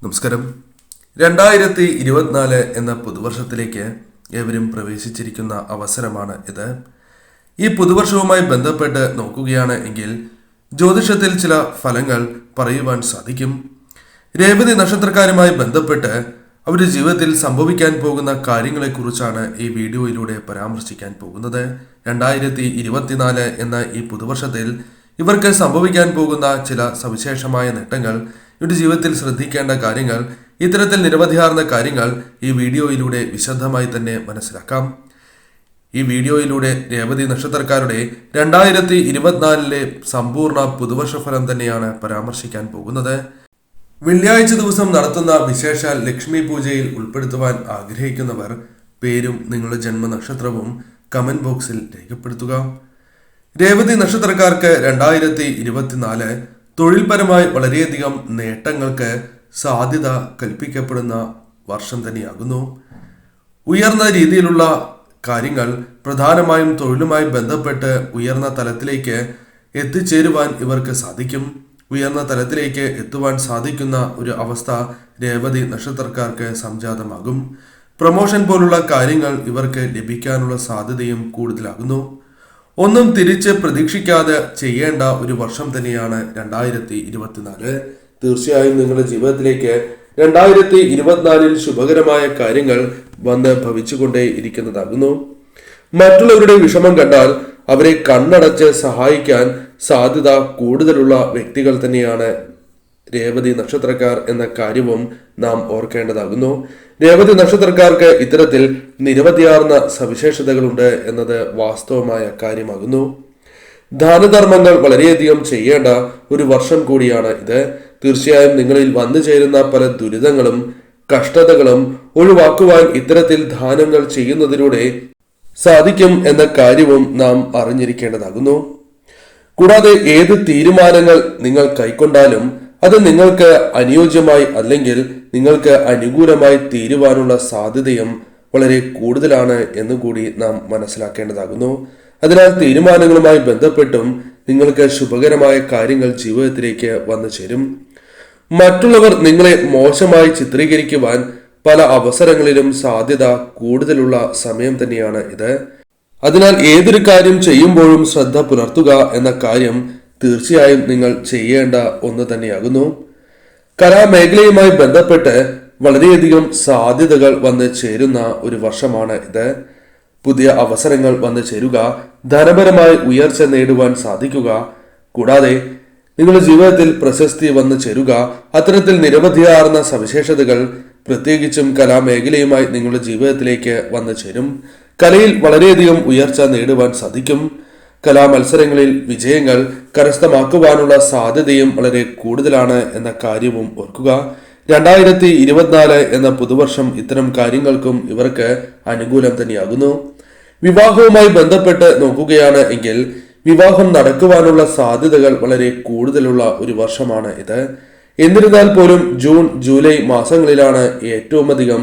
നമസ്കാരം. 2024 എന്ന പുതുവർഷത്തിലേക്ക് ഏവരും പ്രവേശിച്ചിരിക്കുന്ന അവസരമാണ് ഇത്. ഈ പുതുവർഷവുമായി ബന്ധപ്പെട്ട് നോക്കുകയാണ് എങ്കിൽ ജ്യോതിഷത്തിൽ ചില ഫലങ്ങൾ പറയുവാൻ സാധിക്കും. രേവതി നക്ഷത്രക്കാരുമായി ബന്ധപ്പെട്ട് അവരുടെ ജീവിതത്തിൽ സംഭവിക്കാൻ പോകുന്ന കാര്യങ്ങളെക്കുറിച്ചാണ് ഈ വീഡിയോയിലൂടെ പരാമർശിക്കാൻ പോകുന്നത്. 2024 എന്ന ഈ പുതുവർഷത്തിൽ ഇവർക്ക് സംഭവിക്കാൻ പോകുന്ന ചില സവിശേഷമായ നേട്ടങ്ങൾ, ഇവരുടെ ജീവിതത്തിൽ ശ്രദ്ധിക്കേണ്ട കാര്യങ്ങൾ, ഇത്തരത്തിൽ നിരവധിയാർന്ന കാര്യങ്ങൾ ഈ വീഡിയോയിലൂടെ വിശദമായി തന്നെ മനസ്സിലാക്കാം. ഈ വീഡിയോയിലൂടെ രേവതി നക്ഷത്രക്കാരുടെ 2024 സമ്പൂർണ്ണ പുതുവർഷ ഫലം തന്നെയാണ് പരാമർശിക്കാൻ പോകുന്നത്. വെള്ളിയാഴ്ച ദിവസം നടത്തുന്ന വിശേഷ ലക്ഷ്മി പൂജയിൽ ഉൾപ്പെടുത്തുവാൻ ആഗ്രഹിക്കുന്നവർ പേരും നിങ്ങളുടെ ജന്മനക്ഷത്രവും കമന്റ് ബോക്സിൽ രേഖപ്പെടുത്തുക. രേവതി നക്ഷത്രക്കാർക്ക് 2024 തൊഴിൽപരമായി വളരെയധികം നേട്ടങ്ങൾക്ക് സാധ്യത കൽപ്പിക്കപ്പെടുന്ന വർഷം തന്നെയാകുന്നു. ഉയർന്ന രീതിയിലുള്ള കാര്യങ്ങൾ, പ്രധാനമായും തൊഴിലുമായി ബന്ധപ്പെട്ട് ഉയർന്ന തലത്തിലേക്ക് എത്തിച്ചേരുവാൻ ഇവർക്ക് സാധിക്കും. ഉയർന്ന തലത്തിലേക്ക് എത്തുവാൻ സാധിക്കുന്ന ഒരു അവസ്ഥ രേവതി നക്ഷത്രക്കാർക്ക് സംജാതമാകും. പ്രൊമോഷൻ പോലുള്ള കാര്യങ്ങൾ ഇവർക്ക് ലഭിക്കാനുള്ള സാധ്യതയും കൂടുതലാകുന്നു. ഒന്നും തിരിച്ച് പ്രതീക്ഷിക്കാതെ ചെയ്യേണ്ട ഒരു വർഷം തന്നെയാണ് 2024. തീർച്ചയായും നിങ്ങളുടെ ജീവിതത്തിലേക്ക് 2024 ശുഭകരമായ കാര്യങ്ങൾ വന്ന് ഭവിച്ചുകൊണ്ടേ ഇരിക്കുന്നതാകുന്നു. മറ്റുള്ളവരുടെ വിഷമം കണ്ടാൽ അവരെ കണ്ണടച്ച് സഹായിക്കാൻ സാധ്യത കൂടുതലുള്ള വ്യക്തികൾ തന്നെയാണ് രേവതി നക്ഷത്രക്കാർ എന്ന കാര്യവും നാം ഓർക്കേണ്ടതാകുന്നു. രേവതി നക്ഷത്രക്കാർക്ക് ഇത്തരത്തിൽ നിരവധിയാർന്ന സവിശേഷതകളുണ്ട് എന്നത് വാസ്തവമായ കാര്യമാകുന്നു. ദാനധർമ്മങ്ങൾ വളരെയധികം ചെയ്യേണ്ട ഒരു വർഷം കൂടിയാണ് ഇത്. തീർച്ചയായും നിങ്ങളിൽ വന്നു ചേരുന്ന പല ദുരിതങ്ങളും കഷ്ടതകളും ഒഴിവാക്കുവാൻ ഇത്തരത്തിൽ ദാനങ്ങൾ ചെയ്യുന്നതിലൂടെ സാധിക്കും എന്ന കാര്യവും നാം അറിഞ്ഞിരിക്കേണ്ടതാകുന്നു. കൂടാതെ ഏത് തീരുമാനങ്ങൾ നിങ്ങൾ കൈക്കൊണ്ടാലും അത് നിങ്ങൾക്ക് അനുയോജ്യമായി അല്ലെങ്കിൽ നിങ്ങൾക്ക് അനുകൂലമായി തീരുവാനുള്ള സാധ്യതയും വളരെ കൂടുതലാണ് എന്നുകൂടി നാം മനസ്സിലാക്കേണ്ടതാകുന്നു. അതിനാൽ തീരുമാനങ്ങളുമായി ബന്ധപ്പെട്ടും നിങ്ങൾക്ക് ശുഭകരമായ കാര്യങ്ങൾ ജീവിതത്തിലേക്ക് വന്നു ചേരും. മറ്റുള്ളവർ നിങ്ങളെ മോശമായി ചിത്രീകരിക്കുവാൻ പല അവസരങ്ങളിലും സാധ്യത കൂടുതലുള്ള സമയം തന്നെയാണ് ഇത്. അതിനാൽ ഏതൊരു കാര്യം ചെയ്യുമ്പോഴും ശ്രദ്ധ പുലർത്തുക എന്ന കാര്യം തീർച്ചയായും നിങ്ങൾ ചെയ്യേണ്ട ഒന്ന് തന്നെയാകുന്നു. കലാമേഖലയുമായി ബന്ധപ്പെട്ട് വളരെയധികം സാധ്യതകൾ വന്ന് ചേരുന്ന ഒരു വർഷമാണ് ഇത്. പുതിയ അവസരങ്ങൾ വന്നു ചേരുക, ധനപരമായി ഉയർച്ച നേടുവാൻ സാധിക്കുക, കൂടാതെ നിങ്ങളുടെ ജീവിതത്തിൽ പ്രശസ്തി വന്നു ചേരുക, അത്തരത്തിൽ നിരവധിയാർന്ന സവിശേഷതകൾ പ്രത്യേകിച്ചും കലാമേഖലയുമായി നിങ്ങളുടെ ജീവിതത്തിലേക്ക് വന്നു ചേരും. കലയിൽ വളരെയധികം ഉയർച്ച നേടുവാൻ സാധിക്കും. കലാമത്സരങ്ങളിൽ വിജയങ്ങൾ കരസ്ഥമാക്കുവാനുള്ള സാധ്യതയും വളരെ കൂടുതലാണ് എന്ന കാര്യവും ഓർക്കുക. 2024 എന്ന പുതുവർഷം ഇത്തരം കാര്യങ്ങൾക്കും ഇവർക്ക് അനുകൂലം തന്നെയാകുന്നു. വിവാഹവുമായി ബന്ധപ്പെട്ട് നോക്കുകയാണ് എങ്കിൽ വിവാഹം നടക്കുവാനുള്ള സാധ്യതകൾ വളരെ കൂടുതലുള്ള ഒരു വർഷമാണ് ഇത്. എന്നിരുന്നാൽ പോലും ജൂൺ ജൂലൈ മാസങ്ങളിലാണ് ഏറ്റവും അധികം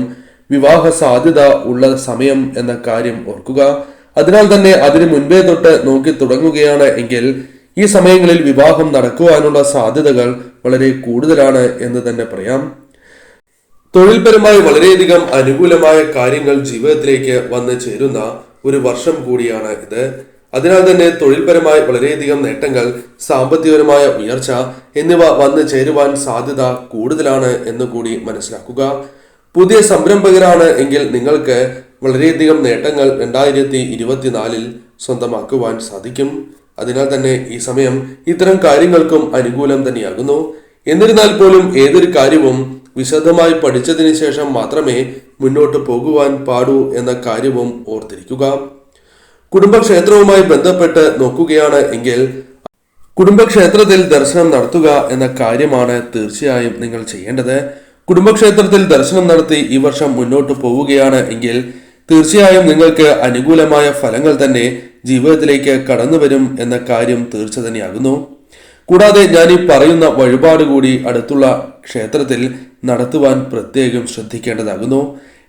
വിവാഹ സാധ്യത ഉള്ള സമയം എന്ന കാര്യം ഓർക്കുക. അതിനാൽ തന്നെ അതിനു മുൻപേ തൊട്ട് നോക്കി തുടങ്ങുകയാണ് എങ്കിൽ ഈ സമയങ്ങളിൽ വിവാഹം നടക്കുവാനുള്ള സാധ്യതകൾ വളരെ കൂടുതലാണ് എന്ന് തന്നെ പറയാം. തൊഴിൽപരമായി വളരെയധികം അനുകൂലമായ കാര്യങ്ങൾ ജീവിതത്തിലേക്ക് വന്നു ചേരുന്ന ഒരു വർഷം കൂടിയാണ് ഇത്. അതിനാൽ തന്നെ തൊഴിൽപരമായി വളരെയധികം നേട്ടങ്ങൾ, സാമ്പത്തികപരമായ ഉയർച്ച എന്നിവ വന്നു ചേരുവാൻ സാധ്യത കൂടുതലാണ് എന്ന് കൂടി മനസ്സിലാക്കുക. പുതിയ സംരംഭകരാണ് എങ്കിൽ നിങ്ങൾക്ക് വളരെയധികം നേട്ടങ്ങൾ 2024 സ്വന്തമാക്കുവാൻ സാധിക്കും. അതിനാൽ തന്നെ ഈ സമയം ഇത്തരം കാര്യങ്ങൾക്കും അനുകൂലം തന്നെയാകുന്നു. എന്നിരുന്നാൽ പോലും ഏതൊരു കാര്യവും വിശദമായി പഠിച്ചതിന് ശേഷം മാത്രമേ മുന്നോട്ട് പോകുവാൻ പാടൂ എന്ന കാര്യവും ഓർത്തിരിക്കുക. കുടുംബക്ഷേത്രവുമായി ബന്ധപ്പെട്ട് നോക്കുകയാണ് എങ്കിൽ കുടുംബക്ഷേത്രത്തിൽ ദർശനം നടത്തുക എന്ന കാര്യമാണ് തീർച്ചയായും നിങ്ങൾ ചെയ്യേണ്ടത്. കുടുംബക്ഷേത്രത്തിൽ ദർശനം നടത്തി ഈ വർഷം മുന്നോട്ട് പോവുകയാണ് എങ്കിൽ തീർച്ചയായും നിങ്ങൾക്ക് അനുകൂലമായ ഫലങ്ങൾ തന്നെ ജീവിതത്തിലേക്ക് കടന്നു വരും എന്ന കാര്യം തീർച്ച തന്നെയാകുന്നു. കൂടാതെ ഞാൻ ഈ പറയുന്ന വഴിപാട് കൂടി അടുത്തുള്ള ക്ഷേത്രത്തിൽ നടത്തുവാൻ പ്രത്യേകം ശ്രദ്ധിക്കേണ്ടതാകുന്നു.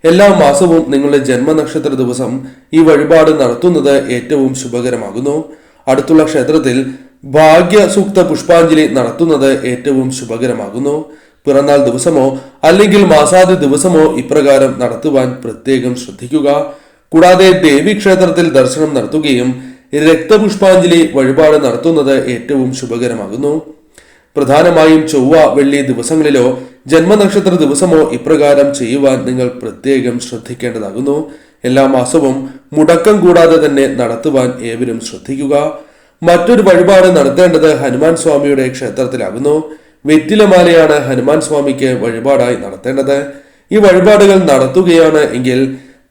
എല്ലാ മാസവും നിങ്ങളുടെ ജന്മനക്ഷത്ര ദിവസം ഈ വഴിപാട് നടത്തുന്നത് ഏറ്റവും ശുഭകരമാകുന്നു. അടുത്തുള്ള ക്ഷേത്രത്തിൽ ഭാഗ്യസൂക്ത പുഷ്പാഞ്ജലി നടത്തുന്നത് ഏറ്റവും ശുഭകരമാകുന്നു. പിറന്നാൾ ദിവസമോ അല്ലെങ്കിൽ മാസാദി ദിവസമോ ഇപ്രകാരം നടത്തുവാൻ പ്രത്യേകം ശ്രദ്ധിക്കുക. കൂടാതെ ദേവീക്ഷേത്രത്തിൽ ദർശനം നടത്തുകയും രക്തപുഷ്പാഞ്ജലി വഴിപാട് നടത്തുന്നത് ഏറ്റവും ശുഭകരമാകുന്നു. പ്രധാനമായും ചൊവ്വ, വെള്ളി ദിവസങ്ങളിലോ ജന്മനക്ഷത്ര ദിവസമോ ഇപ്രകാരം ചെയ്യുവാൻ നിങ്ങൾ പ്രത്യേകം ശ്രദ്ധിക്കേണ്ടതാകുന്നു. എല്ലാ മാസവും മുടക്കം കൂടാതെ തന്നെ നടത്തുവാൻ ഏവരും ശ്രദ്ധിക്കുക. മറ്റൊരു വഴിപാട് നടത്തേണ്ടത് ഹനുമാൻ സ്വാമിയുടെ ക്ഷേത്രത്തിലാകുന്നു. വെറ്റിലമാലയാണ് ഹനുമാൻ സ്വാമിക്ക് വഴിപാടായി നടത്തേണ്ടത്. ഈ വഴിപാടുകൾ നടത്തുകയാണ് എങ്കിൽ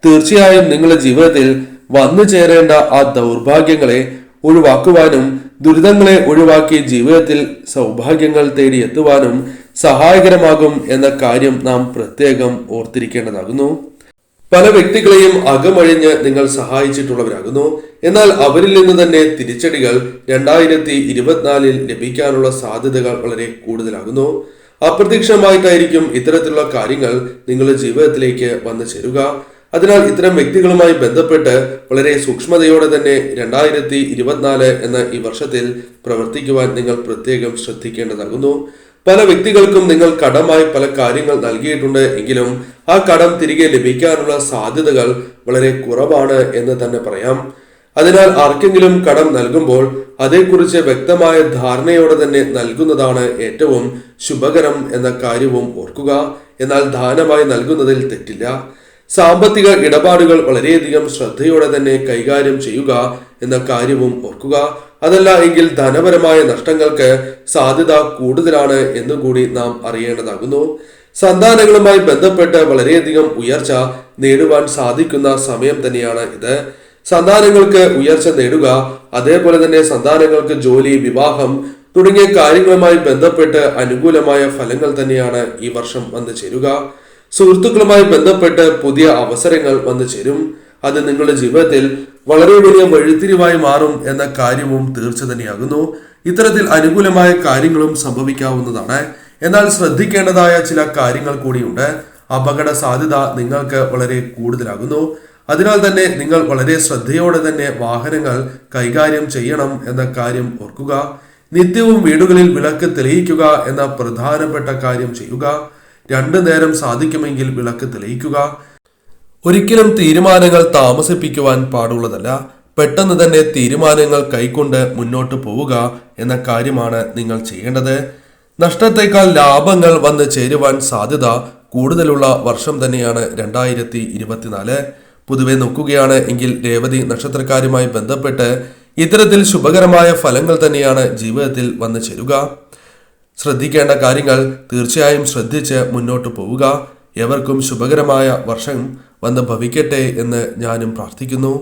തീർച്ചയായും നിങ്ങളുടെ ജീവിതത്തിൽ വന്നു ചേരേണ്ട ആ ദൗർഭാഗ്യങ്ങളെ ഒഴിവാക്കുവാനും ദുരിതങ്ങളെ ഒഴിവാക്കി ജീവിതത്തിൽ സൗഭാഗ്യങ്ങൾ തേടി എത്തുവാനും സഹായകരമാകും എന്ന കാര്യം നാം പ്രത്യേകം ഓർത്തിരിക്കേണ്ടതാകുന്നു. പല വ്യക്തികളെയും അകമഴിഞ്ഞ് നിങ്ങൾ സഹായിച്ചിട്ടുള്ളവരാകുന്നു. എന്നാൽ അവരിൽ നിന്ന് തന്നെ തിരിച്ചടികൾ 2024 ലഭിക്കാനുള്ള സാധ്യതകൾ വളരെ കൂടുതലാകുന്നു. അപ്രത്യക്ഷമായിട്ടായിരിക്കും ഇത്തരത്തിലുള്ള കാര്യങ്ങൾ നിങ്ങളുടെ ജീവിതത്തിലേക്ക് വന്നു ചേരുക. അതിനാൽ ഇത്തരം വ്യക്തികളുമായി ബന്ധപ്പെട്ട് വളരെ സൂക്ഷ്മതയോടെ തന്നെ 2024 എന്ന ഈ വർഷത്തിൽ പ്രവർത്തിക്കുവാൻ നിങ്ങൾ പ്രത്യേകം ശ്രദ്ധിക്കേണ്ടതാകുന്നു. പല വ്യക്തികൾക്കും നിങ്ങൾ കടമായി പല കാര്യങ്ങൾ നൽകിയിട്ടുണ്ട് എങ്കിലും ആ കടം തിരികെ ലഭിക്കാനുള്ള സാധ്യതകൾ വളരെ കുറവാണ് എന്ന് തന്നെ പറയാം. അതിനാൽ ആർക്കെങ്കിലും കടം നൽകുമ്പോൾ അതേക്കുറിച്ച് വ്യക്തമായ ധാരണയോടെ തന്നെ നൽകുന്നതാണ് ഏറ്റവും ശുഭകരം എന്ന കാര്യവും ഓർക്കുക. എന്നാൽ ദാനമായി നൽകുന്നതിൽ തെറ്റില്ല. സാമ്പത്തിക ഇടപാടുകൾ വളരെയധികം ശ്രദ്ധയോടെ തന്നെ കൈകാര്യം ചെയ്യുക എന്ന കാര്യവും ഓർക്കുക. അതല്ല എങ്കിൽ ധനപരമായ നഷ്ടങ്ങൾക്ക് സാധ്യത കൂടുതലാണ് എന്നുകൂടി നാം അറിയേണ്ടതാകുന്നു. സന്താനങ്ങളുമായി ബന്ധപ്പെട്ട് വളരെയധികം ഉയർച്ച നേടുവാൻ സാധിക്കുന്ന സമയം തന്നെയാണ് ഇത്. സന്താനങ്ങൾക്ക് ഉയർച്ച നേടുക, അതേപോലെ തന്നെ സന്താനങ്ങൾക്ക് ജോലി, വിവാഹം തുടങ്ങിയ കാര്യങ്ങളുമായി ബന്ധപ്പെട്ട് അനുകൂലമായ ഫലങ്ങൾ തന്നെയാണ് ഈ വർഷം വന്നു ചേരുക. സുഹൃത്തുക്കളുമായി ബന്ധപ്പെട്ട് പുതിയ അവസരങ്ങൾ വന്നു ചേരും. അത് നിങ്ങളുടെ ജീവിതത്തിൽ വളരെ വലിയ വഴിത്തിരിവായി മാറും എന്ന കാര്യവും തീർച്ച തന്നെയാകുന്നു. ഇത്തരത്തിൽ അനുകൂലമായ കാര്യങ്ങളും സംഭവിക്കാവുന്നതാണ്. എന്നാൽ ശ്രദ്ധിക്കേണ്ടതായ ചില കാര്യങ്ങൾ കൂടിയുണ്ട്. അപകട സാധ്യത നിങ്ങൾക്ക് വളരെ കൂടുതലാകുന്നു. അതിനാൽ തന്നെ നിങ്ങൾ വളരെ ശ്രദ്ധയോടെ തന്നെ വാഹനങ്ങൾ കൈകാര്യം ചെയ്യണം എന്ന കാര്യം ഓർക്കുക. നിത്യവും വീടുകളിൽ വിളക്ക് തെളിയിക്കുക എന്ന പ്രധാനപ്പെട്ട കാര്യം ചെയ്യുക. 2 നേരം സാധിക്കുമെങ്കിൽ വിളക്ക് തെളിയിക്കുക. ഒരിക്കലും തീരുമാനങ്ങൾ താമസിപ്പിക്കുവാൻ പാടുള്ളതല്ല. പെട്ടെന്ന് തന്നെ തീരുമാനങ്ങൾ കൈക്കൊണ്ട് മുന്നോട്ട് പോവുക എന്ന കാര്യമാണ് നിങ്ങൾ ചെയ്യേണ്ടത്. നഷ്ടത്തെക്കാൾ ലാഭങ്ങൾ വന്ന് ചേരുവാൻ സാധ്യത കൂടുതലുള്ള വർഷം തന്നെയാണ് 2024. പൊതുവെ നോക്കുകയാണ് എങ്കിൽ രേവതി നക്ഷത്രക്കാരുമായി ബന്ധപ്പെട്ട് ഇത്തരത്തിൽ ശുഭകരമായ ഫലങ്ങൾ തന്നെയാണ് ജീവിതത്തിൽ വന്നു ചേരുക. ശ്രദ്ധിക്കേണ്ട കാര്യങ്ങൾ തീർച്ചയായും ശ്രദ്ധിച്ച് മുന്നോട്ട് പോവുക. എവർക്കും ശുഭകരമായ വർഷം വന്ന് ഭവിക്കട്ടെ എന്ന് ഞാനും പ്രാർത്ഥിക്കുന്നു.